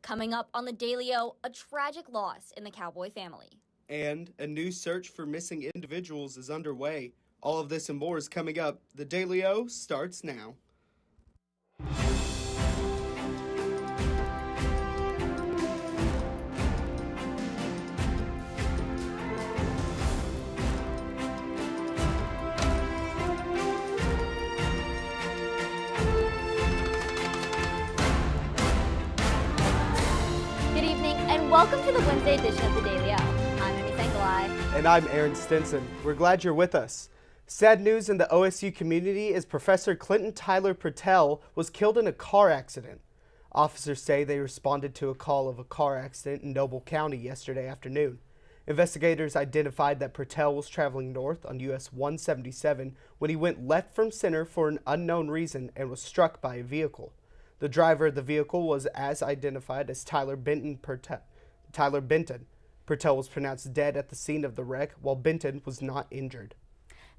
Coming up on the Daily O, a tragic loss in the Cowboy family. And a new search for missing individuals is underway. All of this and more is coming up. The Daily O starts now. Welcome to the Wednesday edition of the Daily O. I'm Amy Sangalai. And I'm Aaron Stinson. We're glad you're with us. Sad news in the OSU community is Professor Clinton Tyler Pertell was killed in a car accident. Officers say they responded to a call of a car accident in Noble County yesterday afternoon. Investigators identified that Pertell was traveling north on US 177 when he went left from center for an unknown reason and was struck by a vehicle. The driver of the vehicle was as identified as Tyler Benton. Pertell was pronounced dead at the scene of the wreck, while Benton was not injured.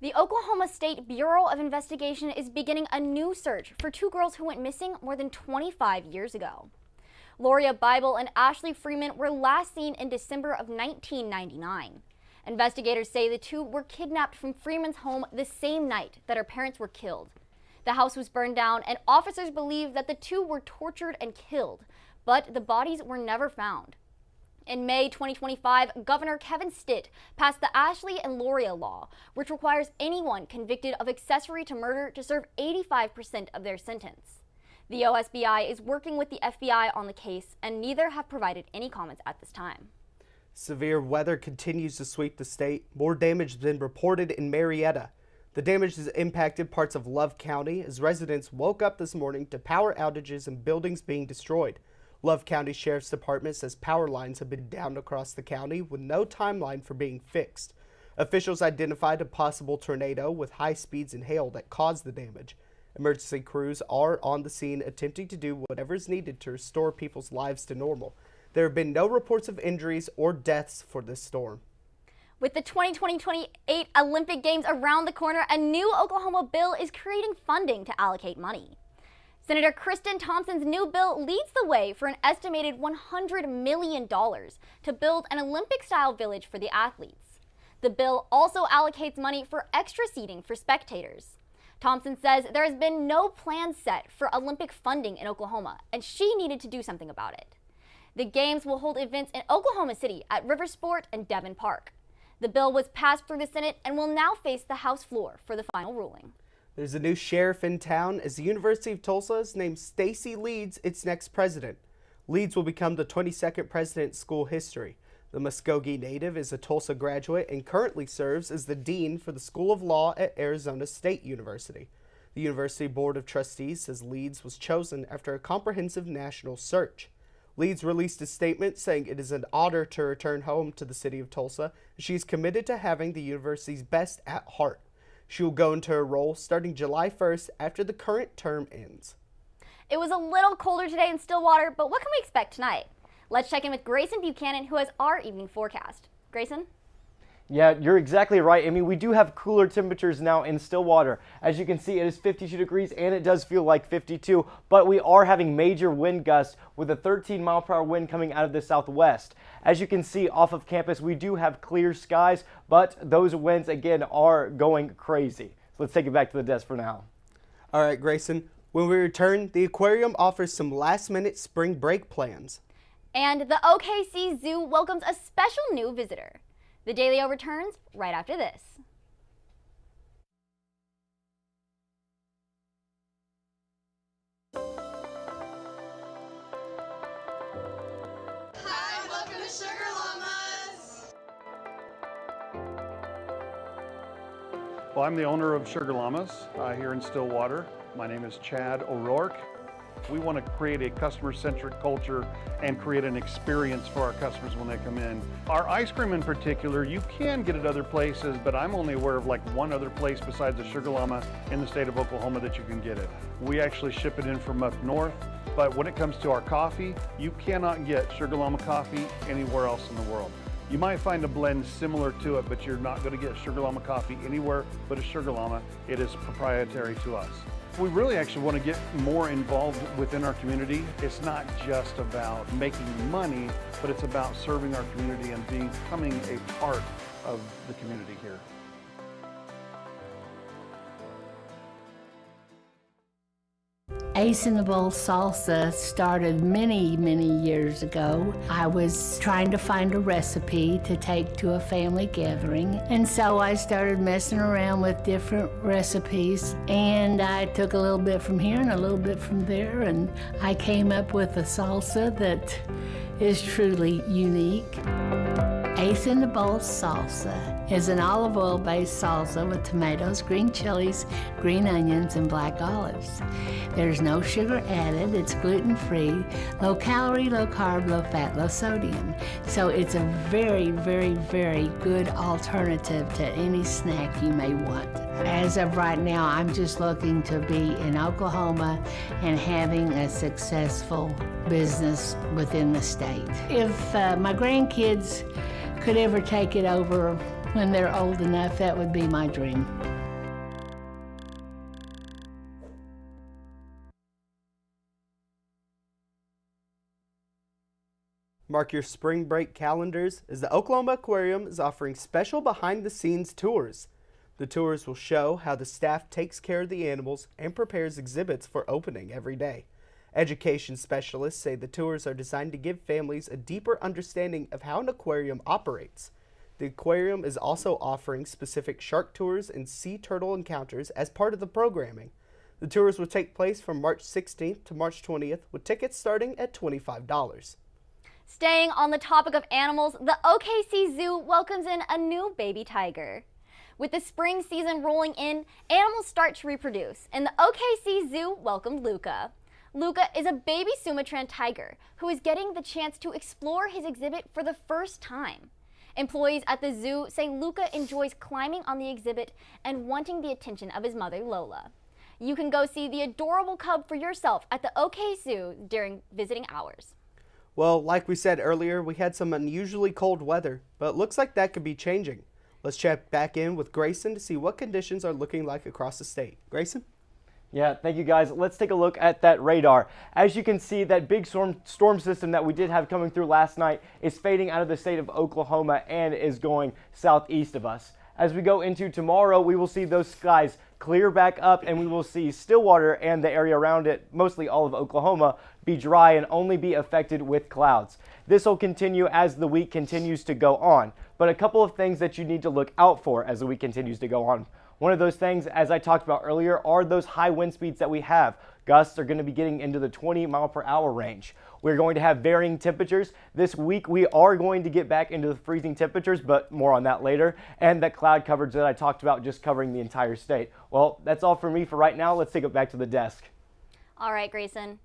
The Oklahoma State Bureau of Investigation is beginning a new search for two girls who went missing more than 25 years ago. Loria Bible and Ashley Freeman were last seen in December of 1999. Investigators say the two were kidnapped from Freeman's home the same night that her parents were killed. The house was burned down, and officers believe that the two were tortured and killed, but the bodies were never found. In May 2025, Governor Kevin Stitt passed the Ashley and Loria law, which requires anyone convicted of accessory to murder to serve 85% of their sentence. The OSBI is working with the FBI on the case, and neither have provided any comments at this time. Severe weather continues to sweep the state. More damage has been reported in Marietta. The damage has impacted parts of Love County as residents woke up this morning to power outages and buildings being destroyed. Love County Sheriff's Department says power lines have been down across the county with no timeline for being fixed. Officials identified a possible tornado with high speeds and hail that caused the damage. Emergency crews are on the scene attempting to do whatever is needed to restore people's lives to normal. There have been no reports of injuries or deaths for this storm. With the 2028 Olympic Games around the corner, a new Oklahoma bill is creating funding to allocate money. Senator Kristen Thompson's new bill leads the way for an estimated $100 million to build an Olympic-style village for the athletes. The bill also allocates money for extra seating for spectators. Thompson says there has been no plan set for Olympic funding in Oklahoma, and she needed to do something about it. The Games will hold events in Oklahoma City at Riversport and Devon Park. The bill was passed through the Senate and will now face the House floor for the final ruling. There's a new sheriff in town as the University of Tulsa has named Stacy Leeds its next president. Leeds will become the 22nd president in school history. The Muskogee native is a Tulsa graduate and currently serves as the dean for the School of Law at Arizona State University. The University Board of Trustees says Leeds was chosen after a comprehensive national search. Leeds released a statement saying it is an honor to return home to the city of Tulsa. She is committed to having the university's best at heart. She will go into her role starting July 1st after the current term ends. It was a little colder today in Stillwater, but what can we expect tonight? Let's check in with Grayson Buchanan, who has our evening forecast. Grayson? Yeah, you're exactly right, Amy. We do have cooler temperatures now in Stillwater. As you can see, it is 52 degrees and it does feel like 52, but we are having major wind gusts with a 13-mile-per-hour wind coming out of the southwest. As you can see off of campus, we do have clear skies, but those winds again are going crazy. So let's take it back to the desk for now. All right, Grayson. When we return, the aquarium offers some last-minute spring break plans. And the OKC Zoo welcomes a special new visitor. The Daily O returns right after this. Hi, welcome to Sugar Llamas. Well, I'm the owner of Sugar Llamas here in Stillwater. My name is Chad O'Rourke. We want to create a customer-centric culture and create an experience for our customers when they come in. Our ice cream in particular, you can get it other places, but I'm only aware of like one other place besides the Sugar Llama in the state of Oklahoma that you can get it. We actually ship it in from up north, but when it comes to our coffee, you cannot get Sugar Llama coffee anywhere else in the world. You might find a blend similar to it, but you're not going to get Sugar Llama coffee anywhere but a Sugar Llama. It is proprietary to us. We really actually want to get more involved within our community. It's not just about making money, but it's about serving our community and becoming a part of the community here. Ace in the Bowl Salsa started many, many years ago. I was trying to find a recipe to take to a family gathering, and so I started messing around with different recipes, and I took a little bit from here and a little bit from there, and I came up with a salsa that is truly unique. Ace in the Bowl Salsa is an olive oil-based salsa with tomatoes, green chilies, green onions, and black olives. There's no sugar added, it's gluten-free, low calorie, low carb, low fat, low sodium. So it's a very, very, very good alternative to any snack you may want. As of right now, I'm just looking to be in Oklahoma and having a successful business within the state. If my grandkids could ever take it over when they're old enough, that would be my dream. Mark your spring break calendars as the Oklahoma Aquarium is offering special behind-the-scenes tours. The tours will show how the staff takes care of the animals and prepares exhibits for opening every day. Education specialists say the tours are designed to give families a deeper understanding of how an aquarium operates. The aquarium is also offering specific shark tours and sea turtle encounters as part of the programming. The tours will take place from March 16th to March 20th, with tickets starting at $25. Staying on the topic of animals, the OKC Zoo welcomes in a new baby tiger. With the spring season rolling in, animals start to reproduce, and the OKC Zoo welcomed Luca. Luca is a baby Sumatran tiger who is getting the chance to explore his exhibit for the first time. Employees at the zoo say Luca enjoys climbing on the exhibit and wanting the attention of his mother, Lola. You can go see the adorable cub for yourself at the OK Zoo during visiting hours. Well, like we said earlier, we had some unusually cold weather, but it looks like that could be changing. Let's check back in with Grayson to see what conditions are looking like across the state. Grayson? Yeah, thank you guys. Let's take a look at that radar. As you can see, that big storm system that we did have coming through last night is fading out of the state of Oklahoma and is going southeast of us. As we go into tomorrow, we will see those skies clear back up and we will see Stillwater and the area around it, mostly all of Oklahoma, be dry and only be affected with clouds. This will continue as the week continues to go on, but a couple of things that you need to look out for as the week continues to go on. One of those things, as I talked about earlier, are those high wind speeds that we have. Gusts are going to be getting into the 20-mile-per-hour range. We're going to have varying temperatures. This week, we are going to get back into the freezing temperatures, but more on that later. And that cloud coverage that I talked about just covering the entire state. Well, that's all for me for right now. Let's take it back to the desk. All right, Grayson.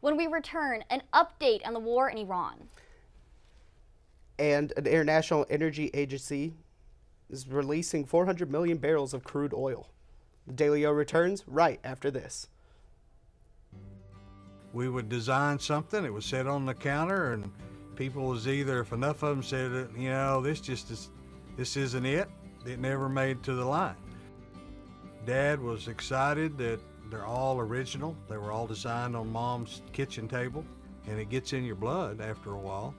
When we return, an update on the war in Iran. And an International Energy Agency is releasing 400 million barrels of crude oil. The Daily O returns right after this. We would design something, it was set on the counter, and people was either, if enough of them said, you know, this isn't it never made to the line. Dad was excited that they're all original. They were all designed on Mom's kitchen table, and it gets in your blood after a while.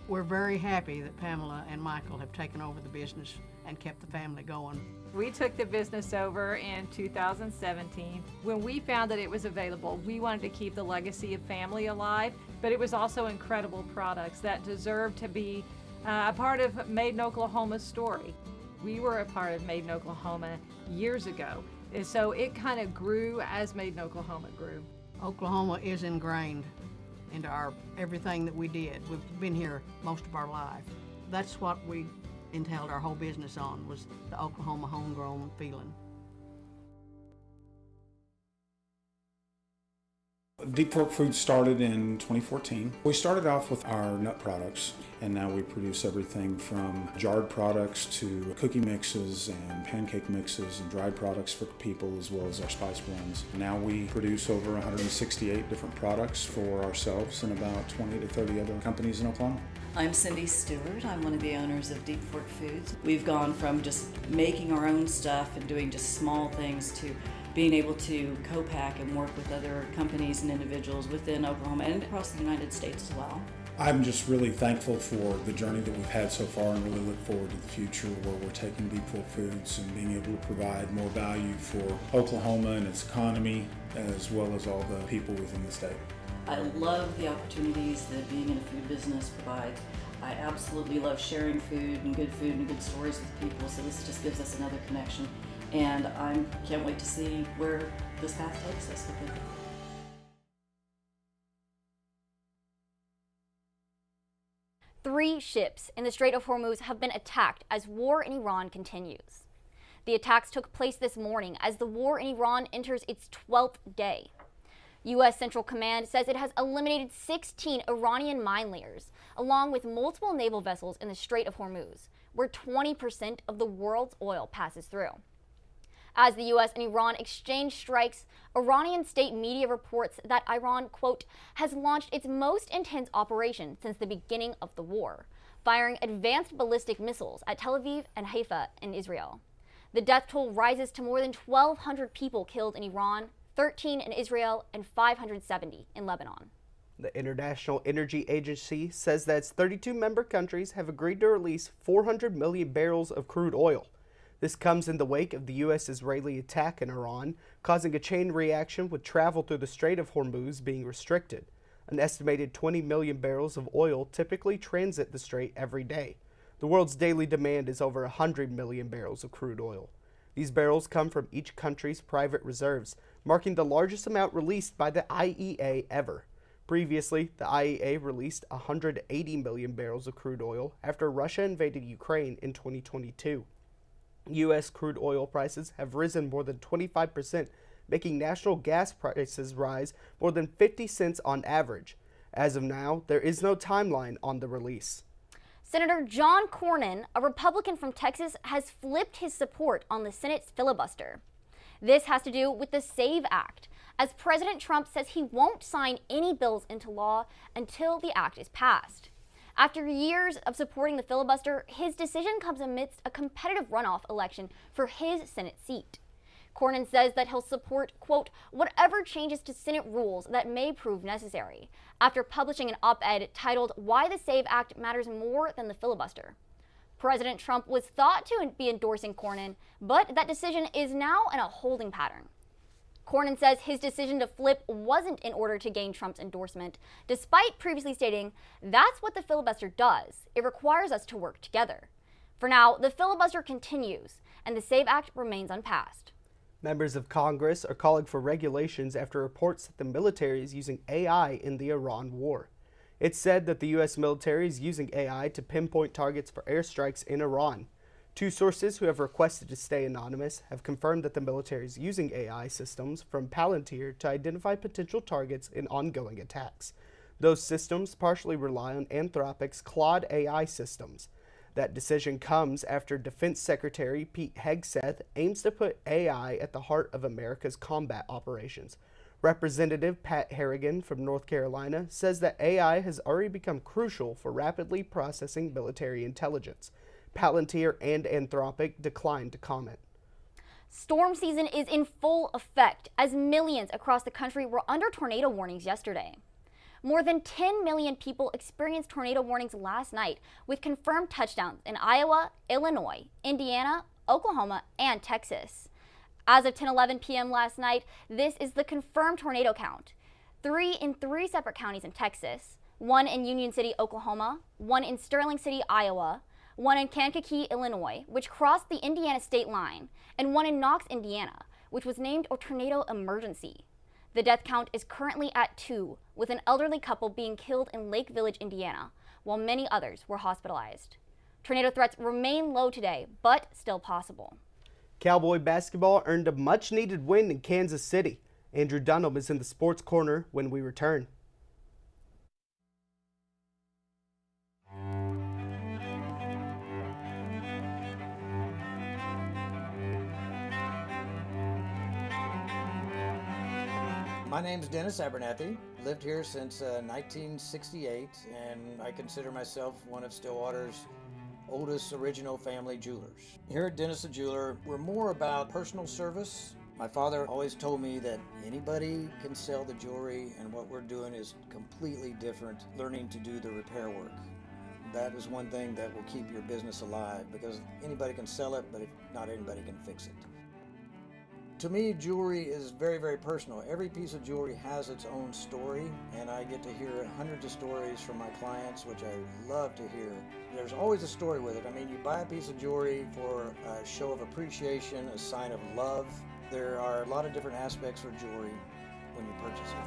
We're very happy that Pamela and Michael have taken over the business and kept the family going. We took the business over in 2017. When we found that it was available, we wanted to keep the legacy of family alive, but it was also incredible products that deserved to be a part of Made in Oklahoma's story. We were a part of Made in Oklahoma years ago, and so it kind of grew as Made in Oklahoma grew. Oklahoma is ingrained into everything that we did. We've been here most of our life. That's what we entailed our whole business on, was the Oklahoma homegrown feeling. Deep Fork Foods started in 2014. We started off with our nut products, and now we produce everything from jarred products to cookie mixes and pancake mixes and dried products for people, as well as our spice blends. Now we produce over 168 different products for ourselves and about 20 to 30 other companies in Oklahoma. I'm Cindy Stewart. I'm one of the owners of Deep Fork Foods. We've gone from just making our own stuff and doing just small things to being able to co-pack and work with other companies and individuals within Oklahoma and across the United States as well. I'm just really thankful for the journey that we've had so far and really look forward to the future where we're taking Deep Fork Foods and being able to provide more value for Oklahoma and its economy as well as all the people within the state. I love the opportunities that being in a food business provides. I absolutely love sharing food and good stories with people, so this just gives us another connection. And I can't wait to see where this path takes us with it. Three ships in the Strait of Hormuz have been attacked as war in Iran continues. The attacks took place this morning as the war in Iran enters its 12th day. U.S. Central Command says it has eliminated 16 Iranian mine layers, along with multiple naval vessels in the Strait of Hormuz, where 20% of the world's oil passes through. As the U.S. and Iran exchange strikes, Iranian state media reports that Iran, quote, has launched its most intense operation since the beginning of the war, firing advanced ballistic missiles at Tel Aviv and Haifa in Israel. The death toll rises to more than 1,200 people killed in Iran, 13 in Israel, and 570 in Lebanon. The International Energy Agency says that its 32 member countries have agreed to release 400 million barrels of crude oil. This comes in the wake of the U.S.-Israeli attack in Iran, causing a chain reaction with travel through the Strait of Hormuz being restricted. An estimated 20 million barrels of oil typically transit the strait every day. The world's daily demand is over 100 million barrels of crude oil. These barrels come from each country's private reserves, marking the largest amount released by the IEA ever. Previously, the IEA released 180 million barrels of crude oil after Russia invaded Ukraine in 2022. U.S. crude oil prices have risen more than 25%, making national gas prices rise more than 50 cents on average. As of now, there is no timeline on the release. Senator John Cornyn, a Republican from Texas, has flipped his support on the Senate's filibuster. This has to do with the SAVE Act, as President Trump says he won't sign any bills into law until the act is passed. After years of supporting the filibuster, his decision comes amidst a competitive runoff election for his Senate seat. Cornyn says that he'll support, quote, whatever changes to Senate rules that may prove necessary, after publishing an op-ed titled Why the SAVE Act Matters More Than the Filibuster. President Trump was thought to be endorsing Cornyn, but that decision is now in a holding pattern. Cornyn says his decision to flip wasn't in order to gain Trump's endorsement, despite previously stating, that's what the filibuster does. It requires us to work together. For now, the filibuster continues, and the SAVE Act remains unpassed. Members of Congress are calling for regulations after reports that the military is using AI in the Iran war. It's said that the U.S. military is using AI to pinpoint targets for airstrikes in Iran. Two sources who have requested to stay anonymous have confirmed that the military is using AI systems from Palantir to identify potential targets in ongoing attacks. Those systems partially rely on Anthropic's Claude AI systems. That decision comes after Defense Secretary Pete Hegseth aims to put AI at the heart of America's combat operations. Representative Pat Harrigan from North Carolina says that AI has already become crucial for rapidly processing military intelligence. Palantir and Anthropic declined to comment. Storm season is in full effect as millions across the country were under tornado warnings yesterday. More than 10 million people experienced tornado warnings last night, with confirmed touchdowns in Iowa, Illinois, Indiana, Oklahoma, and Texas. As of 10:11 p.m. last night, this is the confirmed tornado count. 3 in 3 separate counties in Texas, 1 in Union City, Oklahoma, 1 in Sterling City, Iowa, 1 in Kankakee, Illinois, which crossed the Indiana state line, and 1 in Knox, Indiana, which was named a tornado emergency. The death count is currently at 2, with an elderly couple being killed in Lake Village, Indiana, while many others were hospitalized. Tornado threats remain low today, but still possible. Cowboy basketball earned a much-needed win in Kansas City. Andrew Dunham is in the Sports Corner when we return. My name's Dennis Abernathy. Lived here since 1968, and I consider myself one of Stillwater's oldest original family jewelers. Here at Dennis the Jeweler, we're more about personal service My father always told me that anybody can sell the jewelry, and what we're doing is completely different, learning to do the repair work. That is one thing that will keep your business alive, because anybody can sell it, but not anybody can fix it. To me, jewelry is very, very personal. Every piece of jewelry has its own story, and I get to hear hundreds of stories from my clients, which I love to hear. There's always a story with it. I mean, you buy a piece of jewelry for a show of appreciation, a sign of love. There are a lot of different aspects for jewelry when you purchase it.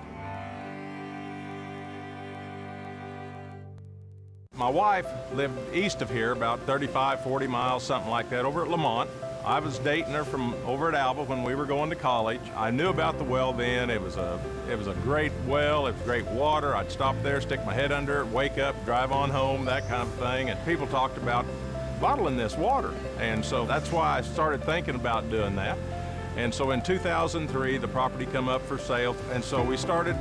My wife lived east of here, about 35, 40 miles, something like that, over at Lamont. I was dating her from over at Alba when we were going to college. I knew about the well then. It was a great well. It was great water. I'd stop there, stick my head under it, wake up, drive on home, that kind of thing. And people talked about bottling this water. And so that's why I started thinking about doing that. And so in 2003, the property come up for sale. And so we started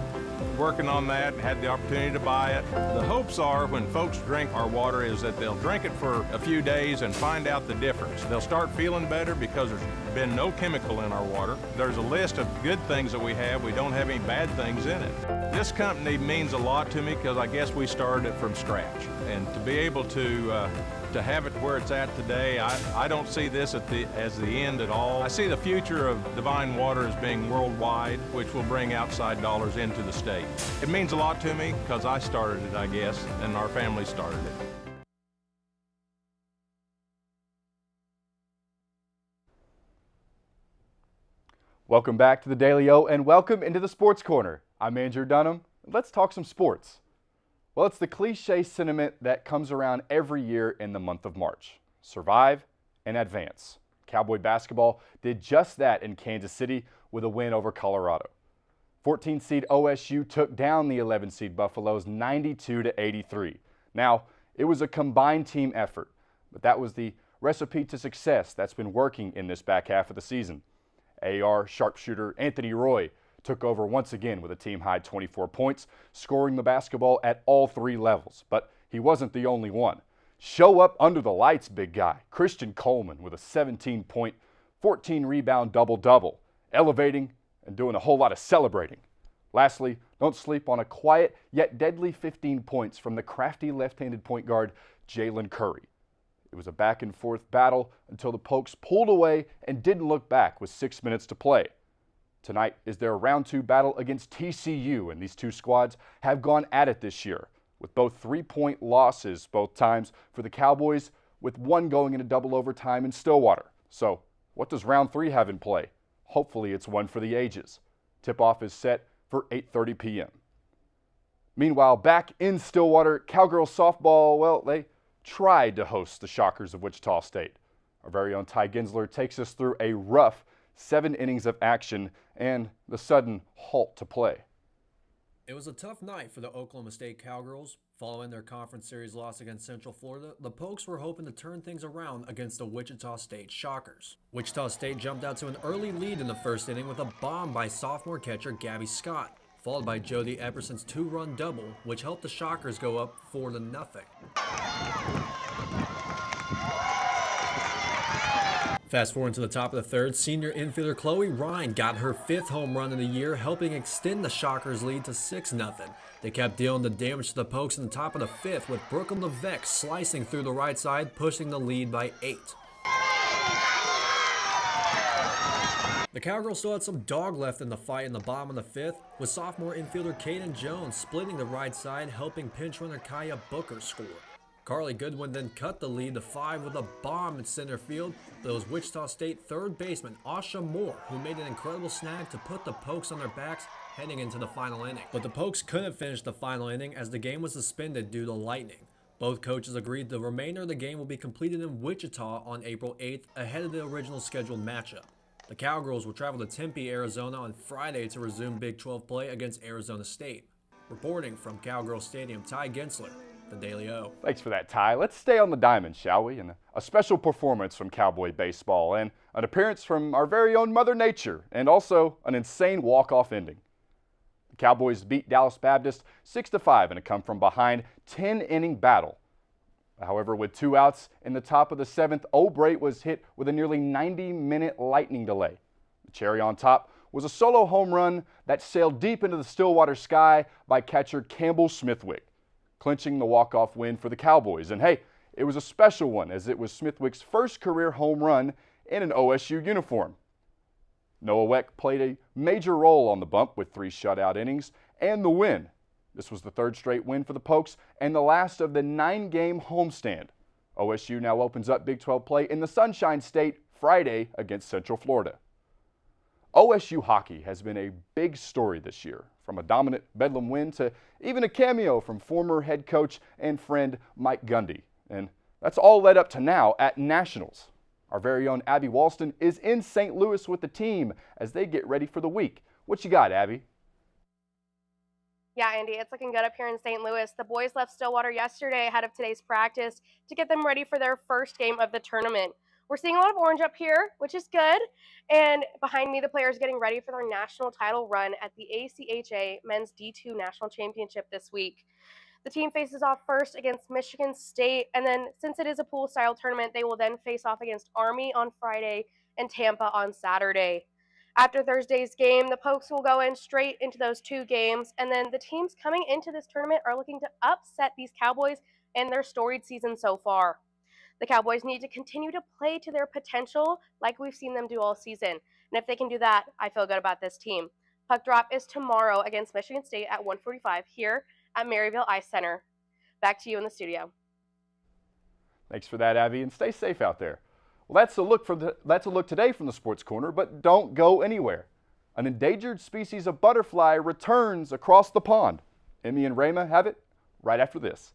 working on that, had the opportunity to buy it. The hopes are when folks drink our water is that they'll drink it for a few days and find out the difference. They'll start feeling better because there's been no chemical in our water. There's a list of good things that we have. We don't have any bad things in it. This company means a lot to me because I guess we started it from scratch. And to be able to have it where it's at today, I don't see this as the end at all. I see the future of Divine Water as being worldwide, which will bring outside dollars into the state. It means a lot to me because I started it, I guess, and our family started it. Welcome back to the Daily O and welcome into the Sports Corner. I'm Andrew Dunham. Let's talk some sports. Well, it's the cliche sentiment that comes around every year in the month of March. Survive and advance. Cowboy basketball did just that in Kansas City with a win over Colorado. 14-seed OSU took down the 11-seed Buffaloes 92-83. Now, it was a combined team effort, but that was the recipe to success that's been working in this back half of the season. AR sharpshooter Anthony Roy took over once again with a team-high 24 points, scoring the basketball at all three levels. But he wasn't the only one. Show up under the lights, big guy. Christian Coleman with a 17-point, 14-rebound double-double, elevating and doing a whole lot of celebrating. Lastly, don't sleep on a quiet yet deadly 15 points from the crafty left-handed point guard Jalen Curry. It was a back-and-forth battle until the Pokes pulled away and didn't look back with 6 minutes to play. Tonight is their round 2 battle against TCU, and these two squads have gone at it this year, with both 3-point losses both times for the Cowboys, with one going into double overtime in Stillwater. So, what does round 3 have in play? Hopefully it's one for the ages. Tip-off is set for 8:30 p.m. Meanwhile, back in Stillwater, Cowgirls softball, well, they tried to host the Shockers of Wichita State. Our very own Ty Gensler takes us through a rough 7 innings of action and the sudden halt to play. It was a tough night for the Oklahoma State Cowgirls. Following their conference series loss against Central Florida, the Pokes were hoping to turn things around against the Wichita State Shockers. Wichita State jumped out to an early lead in the first inning with a bomb by sophomore catcher Gabby Scott, followed by Jody Epperson's 2-run double, which helped the Shockers go up 4-0. Fast forward to the top of the third, senior infielder Chloe Ryan got her 5th home run of the year, helping extend the Shockers' lead to 6-0. They kept dealing the damage to the Pokes in the top of the 5th, with Brooklyn Levesque slicing through the right side, pushing the lead by 8. The Cowgirls still had some dog left in the fight in the bottom of the 5th, with sophomore infielder Kaden Jones splitting the right side, helping pinch runner Kaya Booker score. Carly Goodwin then cut the lead to 5 with a bomb in center field, but it was Wichita State third baseman Asha Moore who made an incredible snag to put the Pokes on their backs heading into the final inning. But the Pokes couldn't finish the final inning as the game was suspended due to lightning. Both coaches agreed the remainder of the game will be completed in Wichita on April 8th ahead of the original scheduled matchup. The Cowgirls will travel to Tempe, Arizona on Friday to resume Big 12 play against Arizona State. Reporting from Cowgirl Stadium, Ty Gensler, The Daily O. Thanks for that, Ty. Let's stay on the diamond, shall we? And a special performance from Cowboy baseball and an appearance from our very own Mother Nature, and also an insane walk-off ending. The Cowboys beat Dallas Baptist 6-5 in a come-from-behind 10-inning battle. However, with 2 outs in the top of the 7th, O'Brate was hit with a nearly 90-minute lightning delay. The cherry on top was a solo home run that sailed deep into the Stillwater sky by catcher Campbell Smithwick, clinching the walk-off win for the Cowboys. And hey, it was a special one as it was Smithwick's first career home run in an OSU uniform. Noah Weck played a major role on the bump with 3 shutout innings and the win. This was the 3rd straight win for the Pokes and the last of the 9-game homestand. OSU now opens up Big 12 play in the Sunshine State Friday against Central Florida. OSU hockey has been a big story this year, from a dominant Bedlam win to even a cameo from former head coach and friend Mike Gundy. And that's all led up to now at Nationals. Our very own Abby Walston is in St. Louis with the team as they get ready for the week. What you got, Abby? Yeah, Andy, it's looking good up here in St. Louis. The boys left Stillwater yesterday ahead of today's practice to get them ready for their first game of the tournament. We're seeing a lot of orange up here, which is good. And behind me, the players getting ready for their national title run at the ACHA Men's D2 National Championship this week. The team faces off first against Michigan State, and then since it is a pool-style tournament, they will then face off against Army on Friday and Tampa on Saturday. After Thursday's game, the Pokes will go in straight into those 2 games, and then the teams coming into this tournament are looking to upset these Cowboys in their storied season so far. The Cowboys need to continue to play to their potential like we've seen them do all season, and if they can do that, I feel good about this team. Puck drop is tomorrow against Michigan State at 1:45 here at Maryville Ice Center. Back to you in the studio. Thanks for that, Abby, and stay safe out there. Well, that's a look today from the Sports Corner, but don't go anywhere. An endangered species of butterfly returns across the pond. Emmy and Rayma have it right after this.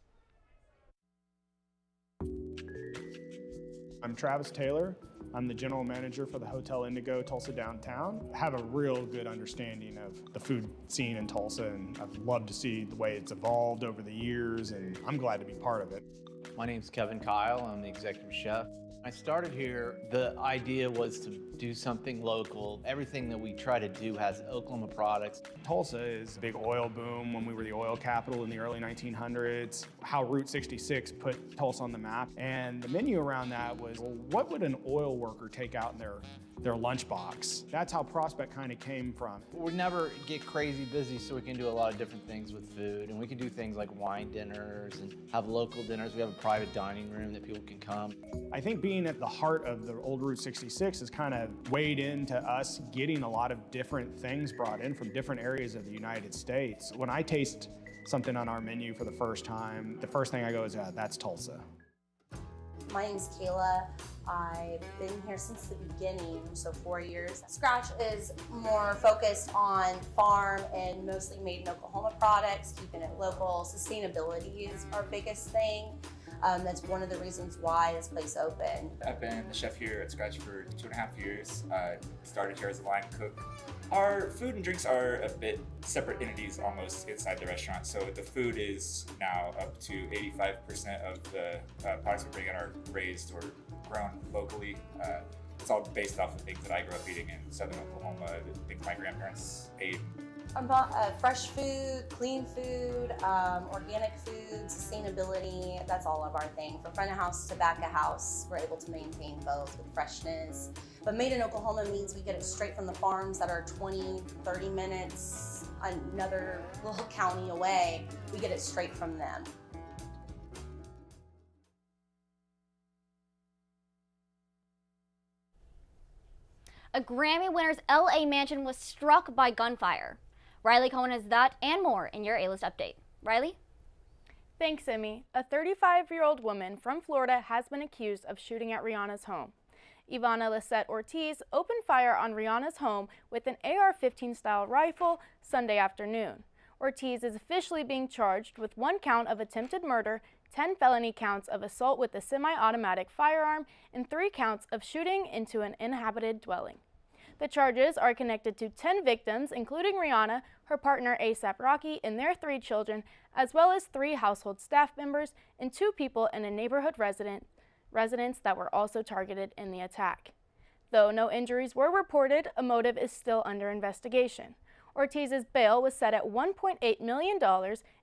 I'm Travis Taylor. I'm the general manager for the Hotel Indigo Tulsa Downtown. I have a real good understanding of the food scene in Tulsa, and I've loved to see the way it's evolved over the years, and I'm glad to be part of it. My name's Kevin Kyle. I'm the executive chef. I started here, the idea was to do something local. Everything that we try to do has Oklahoma products. Tulsa is a big oil boom when we were the oil capital in the early 1900s. How Route 66 put Tulsa on the map. And the menu around that was, well, what would an oil worker take out in their lunchbox? That's how Prospect kind of came from. We never get crazy busy, so we can do a lot of different things with food. And we can do things like wine dinners and have local dinners. We have a private dining room that people can come. I think being at the heart of the old Route 66 has kind of weighed into us getting a lot of different things brought in from different areas of the United States. When I taste something on our menu for the first time, the first thing I go is, that's Tulsa. My name's Kayla. I've been here since the beginning, so 4 years. Scratch is more focused on farm and mostly made in Oklahoma products, keeping it local. Sustainability is our biggest thing. That's one of the reasons why this place opened. I've been the chef here at Scratch for 2.5 years. Started here as a line cook. Our food and drinks are a bit separate entities almost inside the restaurant. So the food is now up to 85% of the products we bring in are raised or grown locally. It's all based off of things that I grew up eating in southern Oklahoma, things my grandparents ate. Fresh food, clean food, organic food, sustainability, that's all of our thing. From front of house to back of house, we're able to maintain both with freshness. But made in Oklahoma means we get it straight from the farms that are 20, 30 minutes, another little county away. We get it straight from them. A Grammy winner's LA mansion was struck by gunfire. Riley Cohen has that and more in your A-List update. Riley? Thanks, Emmy. A 35-year-old woman from Florida has been accused of shooting at Rihanna's home. Ivana Lisette Ortiz opened fire on Rihanna's home with an AR-15 style rifle Sunday afternoon. Ortiz is officially being charged with 1 count of attempted murder, 10 felony counts of assault with a semi-automatic firearm, and 3 counts of shooting into an inhabited dwelling. The charges are connected to 10 victims, including Rihanna, her partner A$AP Rocky, and their 3 children, as well as 3 household staff members and 2 people in a neighborhood residence that were also targeted in the attack. Though no injuries were reported, a motive is still under investigation. Ortiz's bail was set at $1.8 million,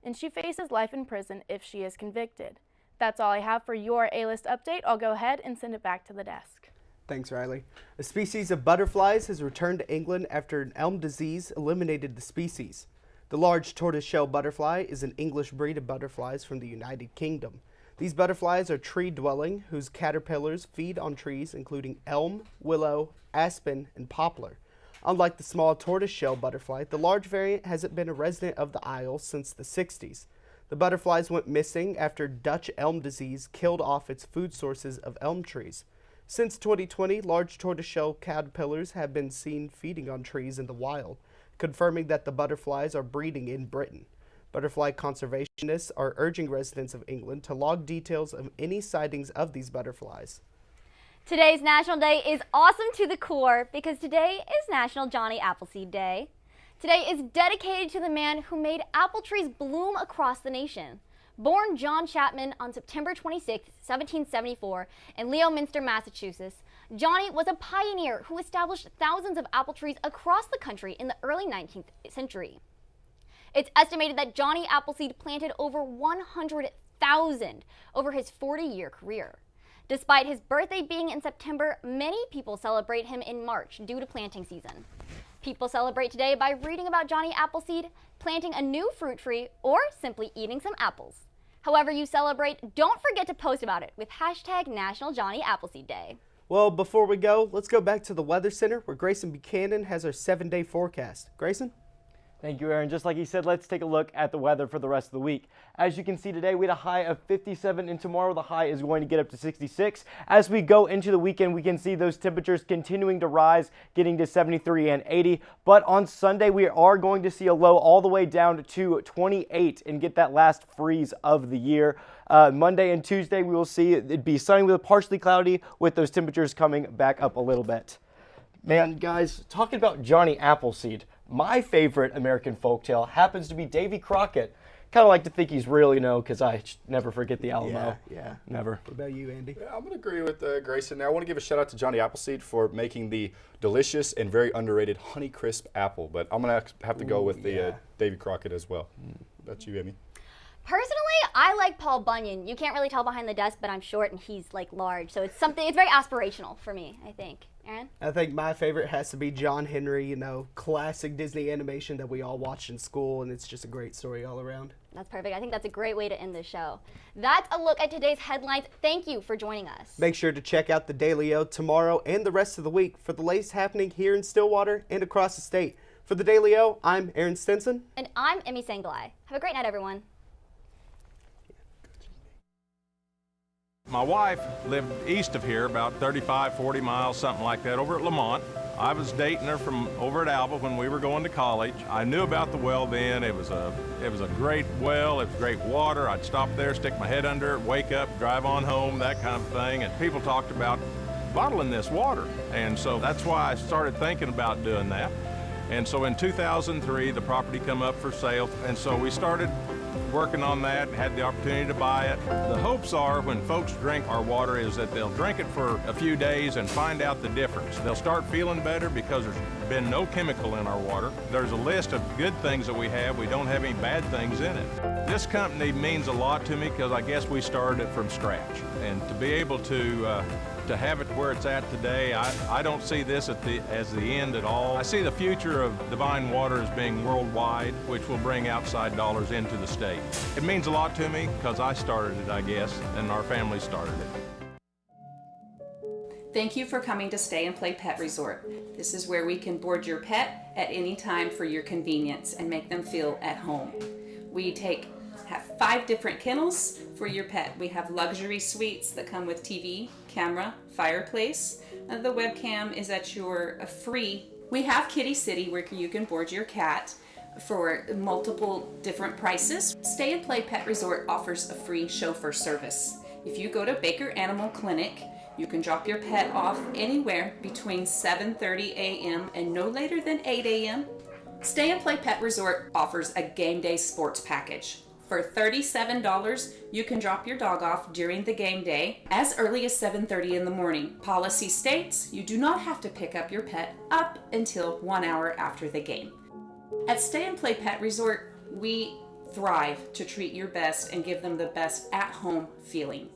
and she faces life in prison if she is convicted. That's all I have for your A-List update. I'll go ahead and send it back to the desk. Thanks, Riley. A species of butterflies has returned to England after an elm disease eliminated the species. The large tortoiseshell butterfly is an English breed of butterflies from the United Kingdom. These butterflies are tree-dwelling, whose caterpillars feed on trees including elm, willow, aspen, and poplar. Unlike the small tortoiseshell butterfly, the large variant hasn't been a resident of the Isles since the 60s. The butterflies went missing after Dutch elm disease killed off its food sources of elm trees. Since 2020, large tortoiseshell caterpillars have been seen feeding on trees in the wild, confirming that the butterflies are breeding in Britain. Butterfly conservationists are urging residents of England to log details of any sightings of these butterflies. Today's National Day is awesome to the core because today is National Johnny Appleseed Day. Today is dedicated to the man who made apple trees bloom across the nation. Born John Chapman on September 26, 1774, in Leominster, Massachusetts, Johnny was a pioneer who established thousands of apple trees across the country in the early 19th century. It's estimated that Johnny Appleseed planted over 100,000 over his 40-year career. Despite his birthday being in September, many people celebrate him in March due to planting season. People celebrate today by reading about Johnny Appleseed, planting a new fruit tree, or simply eating some apples. However you celebrate, don't forget to post about it with hashtag National Johnny Appleseed Day. Well, before we go, let's go back to the Weather Center where Grayson Buchanan has our 7-day forecast. Grayson? Thank you, Aaron. Just like he said, let's take a look at the weather for the rest of the week. As you can see today, we had a high of 57, and tomorrow the high is going to get up to 66. As we go into the weekend, we can see those temperatures continuing to rise, getting to 73 and 80. But on Sunday, we are going to see a low all the way down to 28 and get that last freeze of the year. Monday and Tuesday, we will see it be sunny with a partially cloudy, with those temperatures coming back up a little bit. Man, guys, talking about Johnny Appleseed, my favorite American folktale happens to be Davy Crockett. Kind of like to think he's real, because I never forget the Alamo. Yeah. Never. What about you, Andy? Yeah, I'm going to agree with Grayson there. I want to give a shout out to Johnny Appleseed for making the delicious and very underrated Honeycrisp apple, but I'm going to have to go with the Davy Crockett as well. That's you, Amy. Personally, I like Paul Bunyan. You can't really tell behind the desk, but I'm short and he's like large, so it's very aspirational for me, I think. Aaron? I think my favorite has to be John Henry, classic Disney animation that we all watched in school, and it's just a great story all around. That's perfect. I think that's a great way to end the show. That's a look at today's headlines. Thank you for joining us. Make sure to check out the Daily O tomorrow and the rest of the week for the latest happening here in Stillwater and across the state. For the Daily O, I'm Aaron Stinson. And I'm Emmy Sangalai. Have a great night, everyone. My wife lived east of here, about 35, 40 miles, something like that, over at Lamont. I was dating her from over at Alba when we were going to college. I knew about the well then. It was a great well. It was great water. I'd stop there, stick my head under it, wake up, drive on home, that kind of thing. And people talked about bottling this water. And so that's why I started thinking about doing that. And so in 2003, the property come up for sale. And so we started working on that, had the opportunity to buy it. The hopes are when folks drink our water is that they'll drink it for a few days and find out the difference. They'll start feeling better because there's been no chemical in our water. There's a list of good things that we have. We don't have any bad things in it. This company means a lot to me because I guess we started it from scratch. And to be able to have it where it's at today, I don't see this as the end at all. I see the future of Divine Water as being worldwide, which will bring outside dollars into the state. It means a lot to me because I started it, I guess, and our family started it. Thank you for coming to Stay and Play Pet Resort. This is where we can board your pet at any time for your convenience and make them feel at home. We have 5 different kennels for your pet. We have luxury suites that come with TV, camera, fireplace. The webcam is at your free. We have Kitty City where you can board your cat for multiple different prices. Stay and Play Pet Resort offers a free chauffeur service. If you go to Baker Animal Clinic, you can drop your pet off anywhere between 7:30 a.m. and no later than 8 a.m. Stay and Play Pet Resort offers a game day sports package. For $37, you can drop your dog off during the game day as early as 7:30 in the morning. Policy states you do not have to pick up your pet up until 1 hour after the game. At Stay and Play Pet Resort, we thrive to treat your best and give them the best at-home feeling.